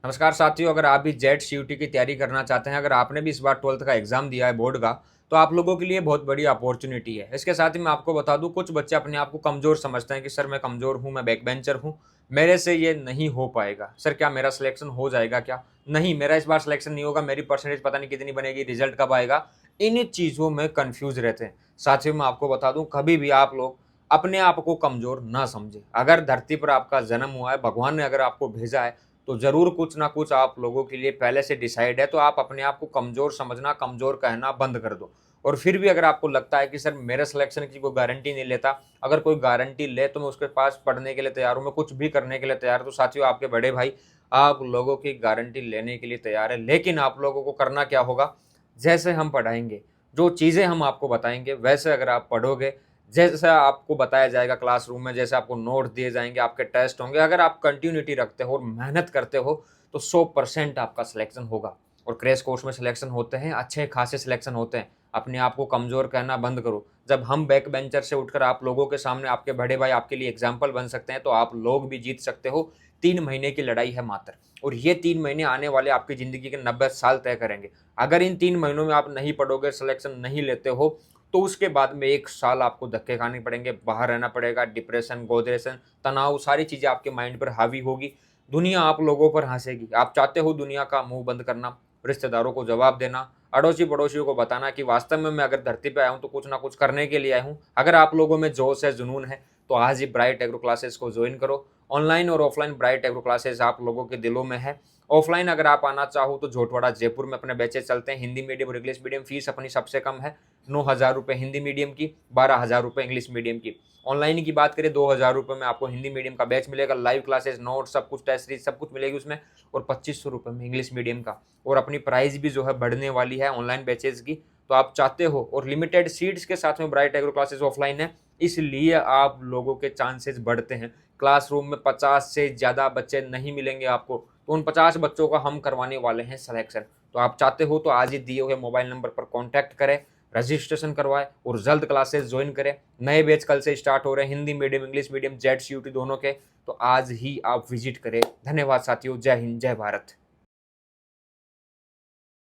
नमस्कार साथियों, अगर आप भी जेट सीयूटी की तैयारी करना चाहते हैं, अगर आपने भी इस बार 12th का एग्जाम दिया है बोर्ड का, तो आप लोगों के लिए बहुत बड़ी अपॉर्चुनिटी है। इसके साथ ही मैं आपको बता दूं, कुछ बच्चे अपने आप को कमज़ोर समझते हैं कि सर मैं कमज़ोर हूं, मैं बैक बेंचर हूं, मेरे से ये नहीं हो पाएगा। सर क्या मेरा सिलेक्शन हो जाएगा क्या? नहीं, मेरा इस बार सिलेक्शन नहीं होगा, मेरी परसेंटेज पता नहीं कितनी बनेगी, रिजल्ट कब आएगा? इन चीज़ों में कन्फ्यूज़ रहते हैं। साथियों, मैं आपको बता दूं, कभी भी आप लोग अपने आप को कमज़ोर ना समझें। अगर धरती पर आपका जन्म हुआ है, भगवान ने अगर आपको भेजा है, तो ज़रूर कुछ ना कुछ आप लोगों के लिए पहले से डिसाइड है, तो आप अपने आप को कमज़ोर समझना, कमज़ोर कहना बंद कर दो। और फिर भी अगर आपको लगता है कि सर मेरे सिलेक्शन की कोई गारंटी नहीं लेता, अगर कोई गारंटी ले तो मैं उसके पास पढ़ने के लिए तैयार हूँ, मैं कुछ भी करने के लिए तैयार हूँ। तो साथियों, आपके बड़े भाई आप लोगों की गारंटी लेने के लिए तैयार है, लेकिन आप लोगों को करना क्या होगा? जैसे हम पढ़ाएँगे, जो चीज़ें हम आपको बताएँगे, वैसे अगर आप पढ़ोगे, जैसा आपको बताया जाएगा क्लासरूम में, जैसे आपको नोट दिए जाएँगे, आपके टेस्ट होंगे, अगर आप कंटिन्यूटी रखते हो और मेहनत करते हो, तो 100% आपका सिलेक्शन होगा। और क्रैश कोर्स में सिलेक्शन होते हैं, अच्छे खासे सिलेक्शन होते हैं। अपने आप को कमज़ोर कहना बंद करो। जब हम बैक बेंचर से उठकर आप लोगों के सामने आपके बड़े भाई आपके लिए एग्ज़ाम्पल बन सकते हैं, तो आप लोग भी जीत सकते हो। 3 महीने की लड़ाई है मात्र, और ये 3 महीने आने वाले आपकी ज़िंदगी के 90 साल तय करेंगे। अगर इन 3 महीनों में आप नहीं पढ़ोगे, सिलेक्शन नहीं लेते हो, तो उसके बाद में 1 साल आपको धक्के खाने पड़ेंगे, बाहर रहना पड़ेगा, डिप्रेशन, गोदेशन, तनाव, सारी चीज़ें आपके माइंड पर हावी होगी। दुनिया आप लोगों पर हँसेगी। आप चाहते हो दुनिया का मुँह बंद करना, रिश्तेदारों को जवाब देना, अड़ोसी-पड़ोसियों को बताना कि वास्तव में मैं अगर धरती पे आया हूँ, तो कुछ ना कुछ करने के लिए आया हूँ। अगर आप लोगों में जोश है, जुनून है, तो आज ही ब्राइट एग्रो क्लासेस को जॉइन करो। ऑनलाइन और ऑफलाइन ब्राइट एग्रो क्लासेस आप लोगों के दिलों में है। ऑफलाइन अगर आप आना चाहो तो झोटवाड़ा जयपुर में अपने बैचेस चलते हैं। हिंदी मीडियम और इंग्लिश मीडियम, फीस अपनी सबसे कम है। 9,000 रुपये हिंदी मीडियम की, 12,000 रुपये इंग्लिश मीडियम की। ऑनलाइन की बात करें, 2,000 रुपये में आपको हिंदी मीडियम का बैच मिलेगा, लाइव क्लासेस, नोट, सब कुछ, टेस्ट सीरीज सब कुछ मिलेगी उसमें। और 2,500 रुपये में इंग्लिश मीडियम का। और अपनी प्राइस भी जो है बढ़ने वाली है ऑनलाइन बैचेस की। तो आप चाहते हो, और लिमिटेड सीट्स के साथ में ब्राइट एग्रो क्लासेस ऑफलाइन है, इसलिए आप लोगों के चांसेस बढ़ते हैं। क्लासरूम में 50 से ज़्यादा बच्चे नहीं मिलेंगे आपको, तो उन 50 बच्चों का हम करवाने वाले हैं सिलेक्शन। तो आप चाहते हो तो आज ही दिए हुए मोबाइल नंबर पर कॉन्टैक्ट करें, रजिस्ट्रेशन करवाएं और जल्द क्लासेस ज्वाइन करें। नए बैच कल से स्टार्ट हो रहे हैं, Hindi medium, English medium, JET CUET दोनों के। तो आज ही आप विजिट करें। धन्यवाद साथियों, जय हिंद, जय भारत।